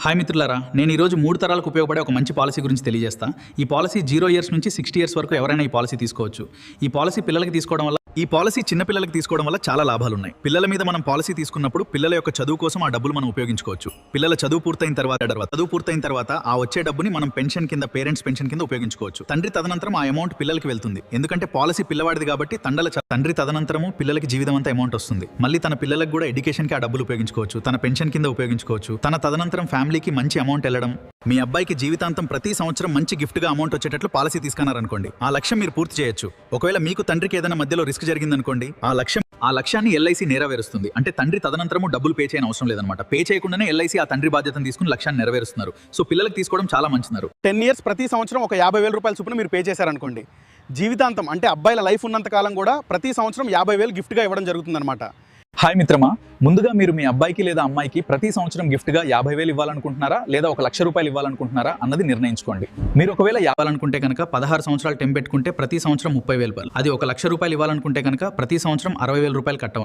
Hi మిత్రులారా, నేను ఈరోజు 3 తరాలకు ఉపయోగపడే ఒక మంచి పాలసీ గురించి తెలియజేస్తా. ఈ పాలసీ 0 ఇయర్స్ నుంచి 60 ఇయర్స్ వరకు ఎవరైనా ఈ పాలసీ తీసుకోవచ్చు. ఈ పాలసీ పిల్లలకి తీసుకోవడం వల్ల చిన్న పిల్లలకి తీసుకోవడం వల్ల చాలా లాభాలు ఉన్నాయి. పిల్లల మీద మనం పాలసీ తీసుకున్నప్పుడు పిల్లల యొక్క చదువు కోసం ఆ డబ్బులు మనం ఉపయోగించుకోవచ్చు. పిల్లల చదువు పూర్తయిన తర్వాత ఆ వచ్చే డబ్బుని మనం పెన్షన్ కింద, పేరెంట్స్ పెన్షన్ కింద ఉపయోగించుకోవచ్చు. తండ్రి తదనంతరం ఆ అమౌంట్ పిల్లలకి వెళ్తుంది. ఎందుకంటే పాలసీ పిల్లవాడిది కాబట్టి తండ్రి తదనంతరము పిల్లలకి జీవితం అంతా అమౌంట్ వస్తుంది. మళ్ళీ తన పిల్లలకు కూడా ఎడ్యుకేషన్ కి ఆ డబ్బులు ఉపయోగించుకోవచ్చు, తన పెన్షన్ కింద ఉపయోగించుకోవచ్చు. తన తదనంతరం ఫ్యామిలీకి మంచి అమౌంట్ వెళ్ళడం, మీ అబ్బాయికి జీవితాంతం ప్రతి సంవత్సరం మంచి గిఫ్ట్ గా అమౌంట్ వచ్చేటట్లు పాలసీ తీసుకున్నారనుకోండి, ఆ లక్ష్యం మీరు పూర్తి చేయొచ్చు. ఒకవేళ మీకు తండ్రికి ఏదైనా మధ్యలో రిస్క్ జరిగిందనుకోండి, ఆ లక్ష్యాన్ని ఎల్ఐసి నెరవేరుస్తుంది. అంటే తండ్రి తదనంతరము డబ్బులు పే చేయని అవసరం లేదనమాట. పే చేయకుండానే ఎల్ఐసి ఆ తండ్రి బాధ్యతను తీసుకుని లక్ష్యాన్ని నెరవేరుస్తున్నారు. సో పిల్లలకి తీసుకోవడం చాలా మంచిన్నారు. 10 ఇయర్స్ ప్రతి సంవత్సరం ఒక 50,000 రూపాయల చొప్పున మీరు పే చేశారనుకోండి, జీవితాంతం అంటే అబ్బాయిల లైఫ్ ఉన్నంత కాలం కూడా ప్రతి సంవత్సరం 50,000 గిఫ్ట్గా ఇవ్వడం జరుగుతుందన్నమాట. హాయ్ మిత్రమా, ముందుగా మీరు మీ అబ్బాయికి లేదా అమ్మాయికి ప్రతి సంవత్సరం గిఫ్ట్గా 50,000 ఇవ్వాలనుకుంటున్నారా లేదా 1,00,000 రూపాయలు ఇవ్వాలనుకుంటున్నారా అన్నది నిర్ణయించుకోండి. మీరు ఒకవేళ ఇవ్వాలనుకుంటే కనుక 16 సంవత్సరాలు టెం పెట్టుకుంటే ప్రతి సంవత్సరం 30,000 రూపాయలు. అది 1,00,000 రూపాయలు ఇవ్వాలనుకుంటే కనుక ప్రతి సంవత్సరం 60,000 రూపాయలు కట్టవాలి.